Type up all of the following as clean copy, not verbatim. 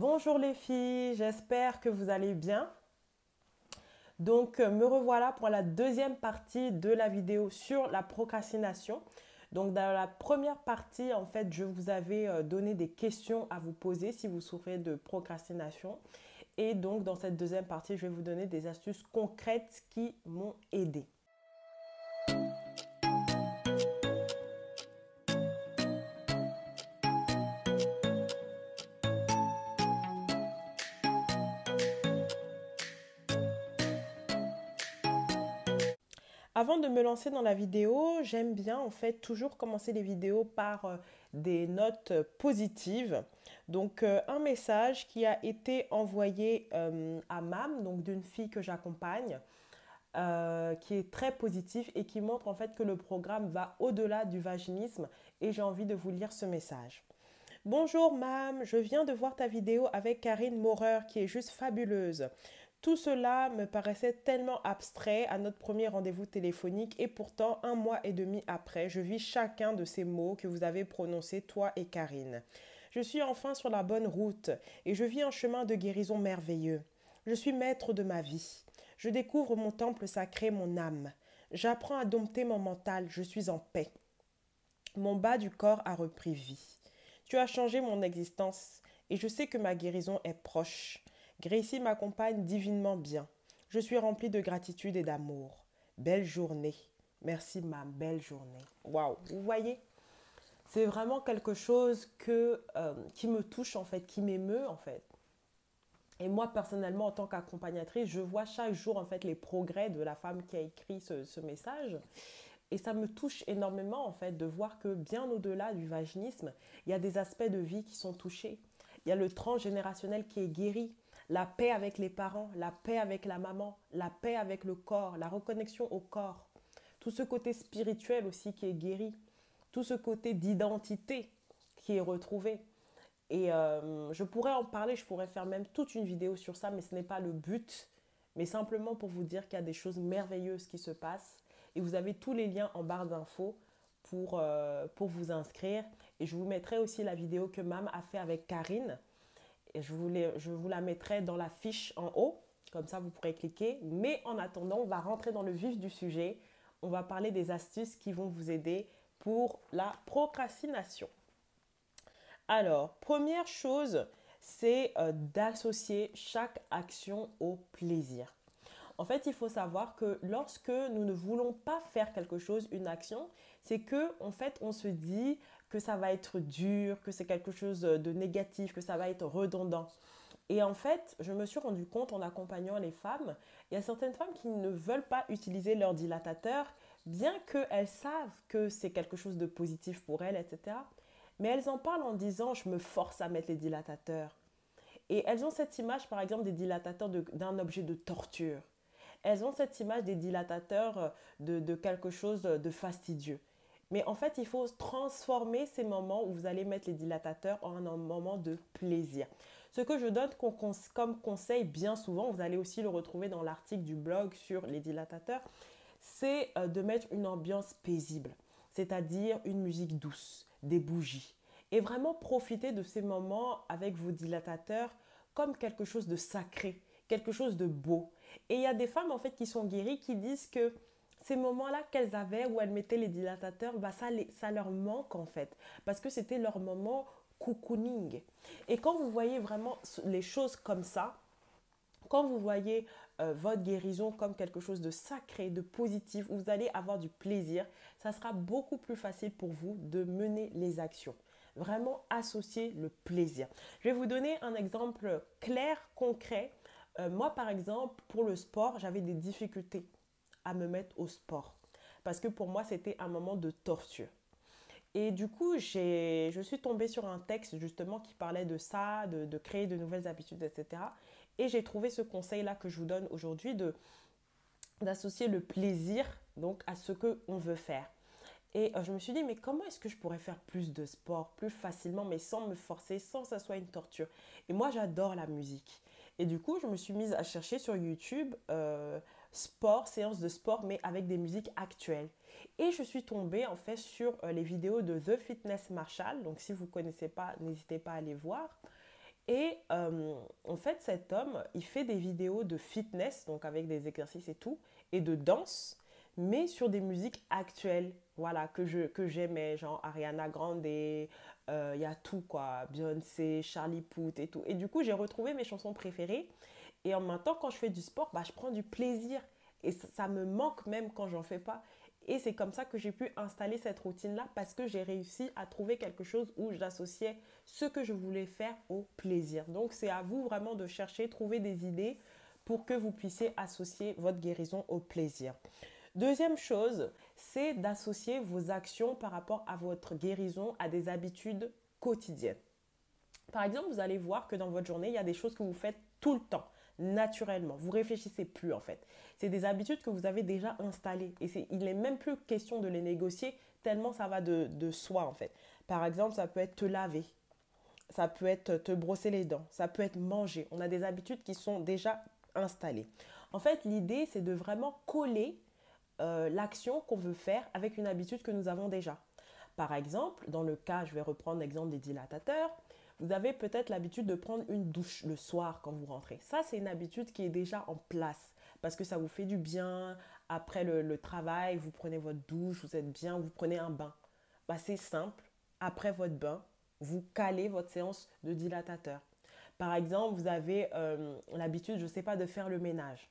Bonjour les filles, j'espère que vous allez bien. Donc, me revoilà pour la deuxième partie de la vidéo sur la procrastination. Donc, dans la première partie, en fait, je vous avais donné des questions à vous poser si vous souffrez de procrastination. Et donc, dans cette deuxième partie, je vais vous donner des astuces concrètes qui m'ont aidé. Avant de me lancer dans la vidéo, j'aime bien en fait toujours commencer les vidéos par des notes positives. Donc un message qui a été envoyé à Mam, donc d'une fille que j'accompagne, qui est très positif et qui montre en fait que le programme va au-delà du vaginisme et j'ai envie de vous lire ce message. Bonjour Mam, je viens de voir ta vidéo avec Karine Maurer qui est juste fabuleuse. Tout cela me paraissait tellement abstrait à notre premier rendez-vous téléphonique et pourtant, un mois et demi après, je vis chacun de ces mots que vous avez prononcés, toi et Karine. Je suis enfin sur la bonne route et je vis un chemin de guérison merveilleux. Je suis maître de ma vie. Je découvre mon temple sacré, mon âme. J'apprends à dompter mon mental, je suis en paix. Mon bas du corps a repris vie. Tu as changé mon existence et je sais que ma guérison est proche. Gracie m'accompagne divinement bien. Je suis remplie de gratitude et d'amour. Belle journée. Merci ma belle journée. Waouh, vous voyez, c'est vraiment quelque chose qui me touche en fait, qui m'émeut en fait. Et moi personnellement en tant qu'accompagnatrice, je vois chaque jour en fait les progrès de la femme qui a écrit ce message. Et ça me touche énormément en fait de voir que bien au-delà du vaginisme, il y a des aspects de vie qui sont touchés. Il y a le transgénérationnel qui est guéri, la paix avec les parents, la paix avec la maman, la paix avec le corps, la reconnexion au corps. Tout ce côté spirituel aussi qui est guéri, tout ce côté d'identité qui est retrouvé. Et je pourrais en parler, je pourrais faire même toute une vidéo sur ça, mais ce n'est pas le but. Mais simplement pour vous dire qu'il y a des choses merveilleuses qui se passent. Et vous avez tous les liens en barre d'infos pour vous inscrire. Et je vous mettrai aussi la vidéo que Mam a fait avec Karine. Et je vous la mettrai dans la fiche en haut. Comme ça, vous pourrez cliquer. Mais en attendant, on va rentrer dans le vif du sujet. On va parler des astuces qui vont vous aider pour la procrastination. Alors, première chose, c'est d'associer chaque action au plaisir. En fait, il faut savoir que lorsque nous ne voulons pas faire quelque chose, une action, c'est que en fait, on se dit que ça va être dur, que c'est quelque chose de négatif, que ça va être redondant. Et en fait, je me suis rendu compte en accompagnant les femmes, il y a certaines femmes qui ne veulent pas utiliser leur dilatateur, bien qu'elles savent que c'est quelque chose de positif pour elles, etc. Mais elles en parlent en disant, je me force à mettre les dilatateurs. Et elles ont cette image, par exemple, des dilatateurs d'un objet de torture. Elles ont cette image des dilatateurs de quelque chose de fastidieux. Mais en fait, il faut transformer ces moments où vous allez mettre les dilatateurs en un moment de plaisir. Ce que je donne comme conseil bien souvent, vous allez aussi le retrouver dans l'article du blog sur les dilatateurs, c'est de mettre une ambiance paisible, c'est-à-dire une musique douce, des bougies. Et vraiment profiter de ces moments avec vos dilatateurs comme quelque chose de sacré, quelque chose de beau. Et il y a des femmes en fait qui sont guéries qui disent que ces moments-là qu'elles avaient où elles mettaient les dilatateurs, bah ça leur manque en fait. Parce que c'était leur moment cocooning. Et quand vous voyez vraiment les choses comme ça, quand vous voyez votre guérison comme quelque chose de sacré, de positif, où vous allez avoir du plaisir, ça sera beaucoup plus facile pour vous de mener les actions. Vraiment associer le plaisir. Je vais vous donner un exemple clair, concret. Moi, par exemple, pour le sport, j'avais des difficultés à me mettre au sport. Parce que pour moi, c'était un moment de torture. Et du coup, je suis tombée sur un texte justement qui parlait de ça, de créer de nouvelles habitudes, etc. Et j'ai trouvé ce conseil-là que je vous donne aujourd'hui d'associer le plaisir donc à ce qu'on veut faire. Et je me suis dit, mais comment est-ce que je pourrais faire plus de sport, plus facilement, mais sans me forcer, sans que ça soit une torture. Et moi, j'adore la musique. Et du coup, je me suis mise à chercher sur YouTube sport, séances de sport, mais avec des musiques actuelles. Et je suis tombée en fait sur les vidéos de The Fitness Marshall. Donc, si vous ne connaissez pas, n'hésitez pas à aller voir. Et en fait, cet homme, il fait des vidéos de fitness, donc avec des exercices et tout, et de danse, mais sur des musiques actuelles, voilà, que j'aimais, genre Ariana Grande, il y a tout quoi, Beyoncé, Charlie Puth et tout. Et du coup, j'ai retrouvé mes chansons préférées. Et en même temps, quand je fais du sport, bah, je prends du plaisir. Et ça me manque même quand j'en fais pas. Et c'est comme ça que j'ai pu installer cette routine-là parce que j'ai réussi à trouver quelque chose où j'associais ce que je voulais faire au plaisir. Donc c'est à vous vraiment de chercher, trouver des idées pour que vous puissiez associer votre guérison au plaisir. Deuxième chose, c'est d'associer vos actions par rapport à votre guérison à des habitudes quotidiennes. Par exemple, vous allez voir que dans votre journée, il y a des choses que vous faites tout le temps, naturellement. Vous réfléchissez plus en fait. C'est des habitudes que vous avez déjà installées. Et il n'est même plus question de les négocier tellement ça va de soi en fait. Par exemple, ça peut être te laver, ça peut être te brosser les dents, ça peut être manger. On a des habitudes qui sont déjà installées. En fait, l'idée, c'est de vraiment coller l'action qu'on veut faire avec une habitude que nous avons déjà. Par exemple, dans le cas, je vais reprendre l'exemple des dilatateurs, vous avez peut-être l'habitude de prendre une douche le soir quand vous rentrez. Ça, c'est une habitude qui est déjà en place parce que ça vous fait du bien. Après le travail, vous prenez votre douche, vous êtes bien, vous prenez un bain. Bah, c'est simple. Après votre bain, vous calez votre séance de dilatateur. Par exemple, vous avez l'habitude, je ne sais pas, de faire le ménage.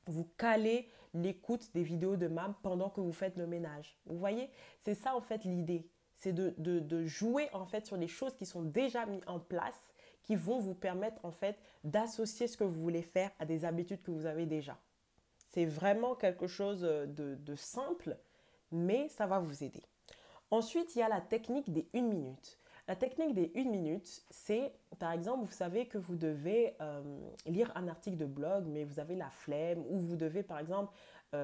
Vous calez l'écoute des vidéos de MAM pendant que vous faites le ménage. Vous voyez, c'est ça en fait l'idée. C'est de jouer en fait sur les choses qui sont déjà mises en place, qui vont vous permettre en fait d'associer ce que vous voulez faire à des habitudes que vous avez déjà. C'est vraiment quelque chose de simple, mais ça va vous aider. Ensuite, il y a la technique des 1 minute. La technique des 1 minute, c'est, par exemple, vous savez que vous devez lire un article de blog, mais vous avez la flemme, ou vous devez, par exemple,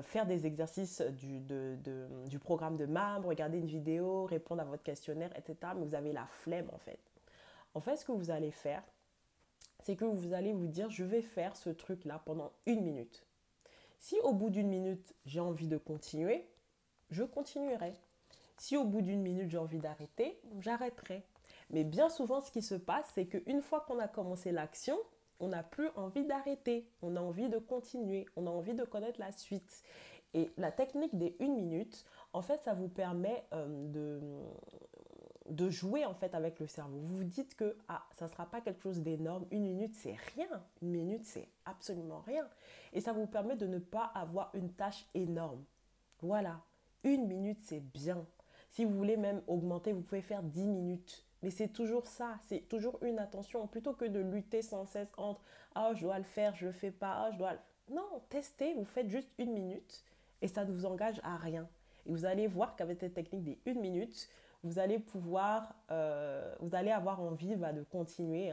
faire des exercices du programme de MAM, regarder une vidéo, répondre à votre questionnaire, etc. Mais vous avez la flemme, en fait. En fait, ce que vous allez faire, c'est que vous allez vous dire, je vais faire ce truc-là pendant 1 minute. Si au bout d'1 minute, j'ai envie de continuer, je continuerai. Si au bout d'1 minute, j'ai envie d'arrêter, j'arrêterai. Mais bien souvent, ce qui se passe, c'est qu'une fois qu'on a commencé l'action, on n'a plus envie d'arrêter. On a envie de continuer. On a envie de connaître la suite. Et la technique des 1 minute, en fait, ça vous permet de jouer en fait avec le cerveau. Vous vous dites que ça ne sera pas quelque chose d'énorme. 1 minute, c'est rien. 1 minute, c'est absolument rien. Et ça vous permet de ne pas avoir une tâche énorme. Voilà. 1 minute, c'est bien. Si vous voulez même augmenter, vous pouvez faire 10 minutes. Mais c'est toujours ça, c'est toujours une attention. Plutôt que de lutter sans cesse entre ah, je dois le faire, je ne le fais pas, ah, je dois le... Non, testez, vous faites juste 1 minute et ça ne vous engage à rien. Et vous allez voir qu'avec cette technique des 1 minute, vous allez pouvoir, vous allez avoir envie de continuer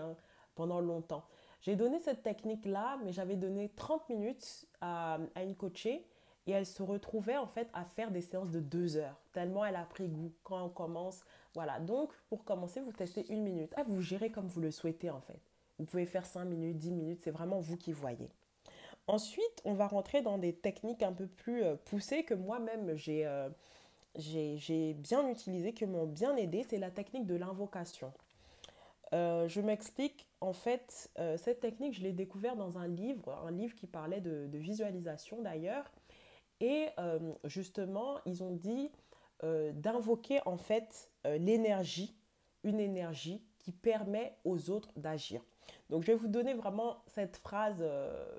pendant longtemps. J'ai donné cette technique-là, mais j'avais donné 30 minutes à une coachée. Et elle se retrouvait en fait à faire des séances de 2 heures, tellement elle a pris goût quand on commence. Voilà, donc pour commencer, vous testez 1 minute. Vous gérez comme vous le souhaitez en fait. Vous pouvez faire 5 minutes, 10 minutes, c'est vraiment vous qui voyez. Ensuite, on va rentrer dans des techniques un peu plus poussées que moi-même j'ai bien utilisées, qui m'ont bien aidé. C'est la technique de l'invocation. Je m'explique, en fait, cette technique, je l'ai découverte dans un livre qui parlait de visualisation d'ailleurs. Et justement, ils ont dit d'invoquer en fait l'énergie, une énergie qui permet aux autres d'agir. Donc, je vais vous donner vraiment cette phrase,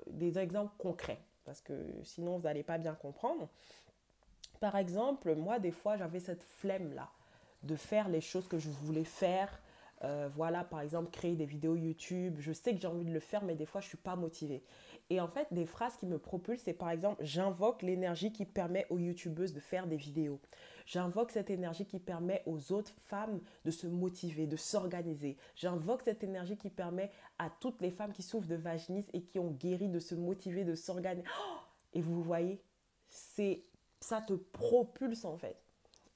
des exemples concrets, parce que sinon, vous n'allez pas bien comprendre. Par exemple, moi, des fois, j'avais cette flemme-là de faire les choses que je voulais faire. Voilà, par exemple, créer des vidéos YouTube. Je sais que j'ai envie de le faire, mais des fois, je ne suis pas motivée. Et en fait, des phrases qui me propulsent, c'est par exemple, j'invoque l'énergie qui permet aux YouTubeuses de faire des vidéos. J'invoque cette énergie qui permet aux autres femmes de se motiver, de s'organiser. J'invoque cette énergie qui permet à toutes les femmes qui souffrent de vaginisme et qui ont guéri de se motiver, de s'organiser. Oh, et vous voyez, ça te propulse en fait.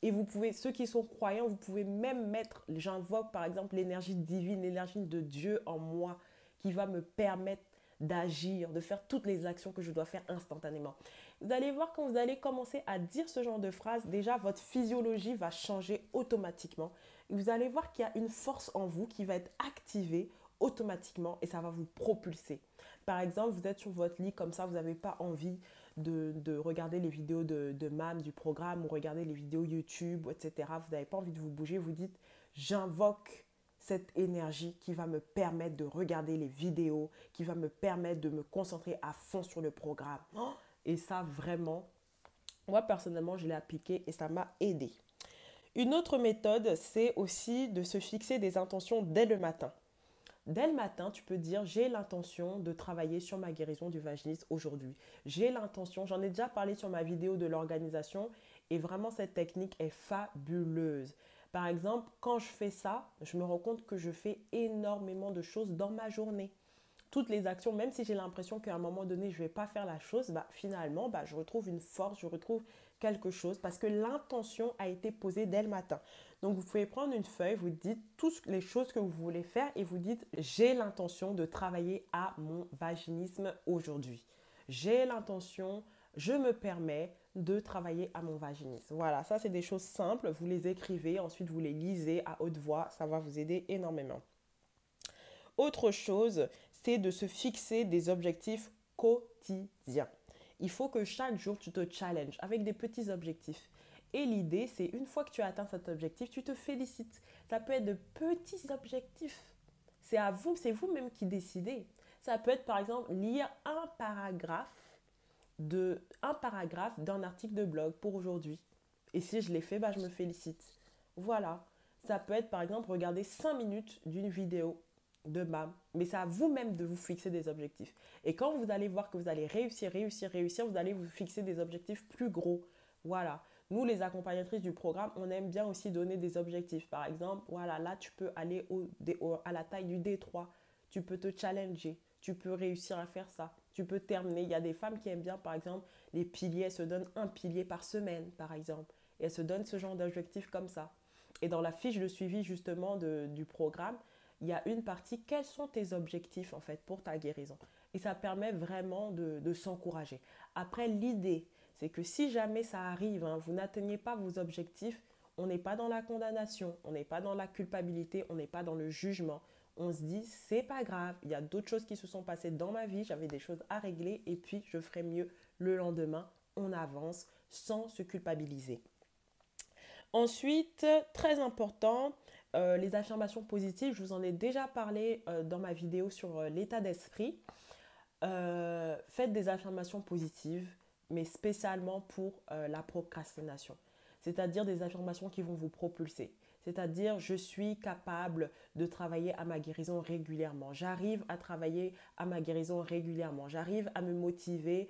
Et vous pouvez, ceux qui sont croyants, vous pouvez même mettre, j'invoque par exemple l'énergie divine, l'énergie de Dieu en moi qui va me permettre d'agir, de faire toutes les actions que je dois faire instantanément. Vous allez voir quand vous allez commencer à dire ce genre de phrase, déjà votre physiologie va changer automatiquement. Et vous allez voir qu'il y a une force en vous qui va être activée automatiquement et ça va vous propulser. Par exemple, vous êtes sur votre lit comme ça, vous n'avez pas envie de regarder les vidéos de MAM, du programme, ou regarder les vidéos YouTube, etc. Vous n'avez pas envie de vous bouger, vous dites, j'invoque cette énergie qui va me permettre de regarder les vidéos, qui va me permettre de me concentrer à fond sur le programme. Et ça, vraiment, moi personnellement, je l'ai appliqué et ça m'a aidé. Une autre méthode, c'est aussi de se fixer des intentions dès le matin. Dès le matin, tu peux dire, j'ai l'intention de travailler sur ma guérison du vaginisme aujourd'hui. J'ai l'intention, j'en ai déjà parlé sur ma vidéo de l'organisation et vraiment cette technique est fabuleuse. Par exemple, quand je fais ça, je me rends compte que je fais énormément de choses dans ma journée. Toutes les actions, même si j'ai l'impression qu'à un moment donné, je ne vais pas faire la chose, finalement, je retrouve une force, je retrouve quelque chose parce que l'intention a été posée dès le matin. Donc, vous pouvez prendre une feuille, vous dites toutes les choses que vous voulez faire et vous dites, j'ai l'intention de travailler à mon vaginisme aujourd'hui. J'ai l'intention, je me permets de travailler à mon vaginisme. Voilà, ça c'est des choses simples, vous les écrivez, ensuite vous les lisez à haute voix, ça va vous aider énormément. Autre chose, c'est de se fixer des objectifs quotidiens. Il faut que chaque jour, tu te challenges avec des petits objectifs. Et l'idée, c'est une fois que tu as atteint cet objectif, tu te félicites. Ça peut être de petits objectifs. C'est à vous, c'est vous-même qui décidez. Ça peut être par exemple lire un paragraphe d'un article de blog pour aujourd'hui. Et si je l'ai fait, je me félicite. Voilà. Ça peut être par exemple regarder 5 minutes d'une vidéo de MAM. Mais c'est à vous-même de vous fixer des objectifs. Et quand vous allez voir que vous allez réussir, vous allez vous fixer des objectifs plus gros. Voilà. Nous, les accompagnatrices du programme, on aime bien aussi donner des objectifs. Par exemple, voilà, là, tu peux aller à la taille du D3. Tu peux te challenger. Tu peux réussir à faire ça. Tu peux terminer. Il y a des femmes qui aiment bien, par exemple, les piliers. Elles se donnent un pilier par semaine, par exemple. Et elles se donnent ce genre d'objectifs comme ça. Et dans la fiche de suivi, justement, du programme, il y a une partie, quels sont tes objectifs, en fait, pour ta guérison. Et ça permet vraiment de s'encourager. Après, l'idée, c'est que si jamais ça arrive, vous n'atteignez pas vos objectifs, on n'est pas dans la condamnation, on n'est pas dans la culpabilité, on n'est pas dans le jugement. On se dit, c'est pas grave, il y a d'autres choses qui se sont passées dans ma vie, j'avais des choses à régler et puis je ferai mieux le lendemain. On avance sans se culpabiliser. Ensuite, très important, les affirmations positives, je vous en ai déjà parlé dans ma vidéo sur l'état d'esprit. Faites des affirmations positives, mais spécialement pour la procrastination. C'est-à-dire des affirmations qui vont vous propulser. C'est-à-dire, je suis capable de travailler à ma guérison régulièrement. J'arrive à travailler à ma guérison régulièrement. J'arrive à me motiver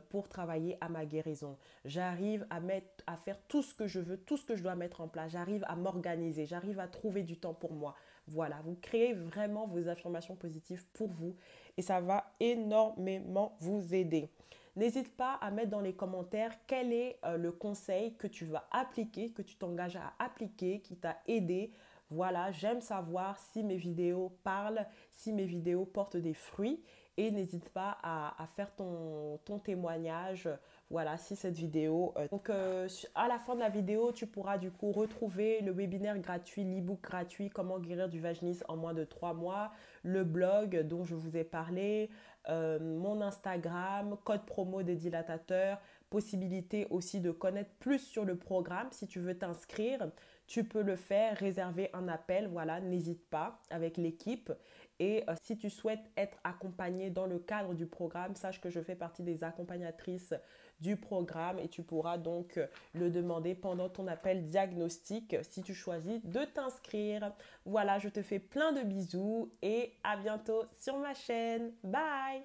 pour travailler à ma guérison. J'arrive à faire tout ce que je veux, tout ce que je dois mettre en place. J'arrive à m'organiser. J'arrive à trouver du temps pour moi. Voilà, vous créez vraiment vos affirmations positives pour vous et ça va énormément vous aider. N'hésite pas à mettre dans les commentaires quel est le conseil que tu vas appliquer, que tu t'engages à appliquer, qui t'a aidé. Voilà, j'aime savoir si mes vidéos parlent, si mes vidéos portent des fruits. Et n'hésite pas à faire ton témoignage, voilà, si cette vidéo... Donc, à la fin de la vidéo, tu pourras du coup retrouver le webinaire gratuit, l'e-book gratuit, comment guérir du vaginisme en moins de 3 mois, le blog dont je vous ai parlé, mon Instagram, code promo des dilatateurs, possibilité aussi de connaître plus sur le programme. Si tu veux t'inscrire, tu peux le faire, réserver un appel, voilà, n'hésite pas avec l'équipe. Et si tu souhaites être accompagné dans le cadre du programme, sache que je fais partie des accompagnatrices du programme et tu pourras donc le demander pendant ton appel diagnostic si tu choisis de t'inscrire. Voilà, je te fais plein de bisous et à bientôt sur ma chaîne. Bye!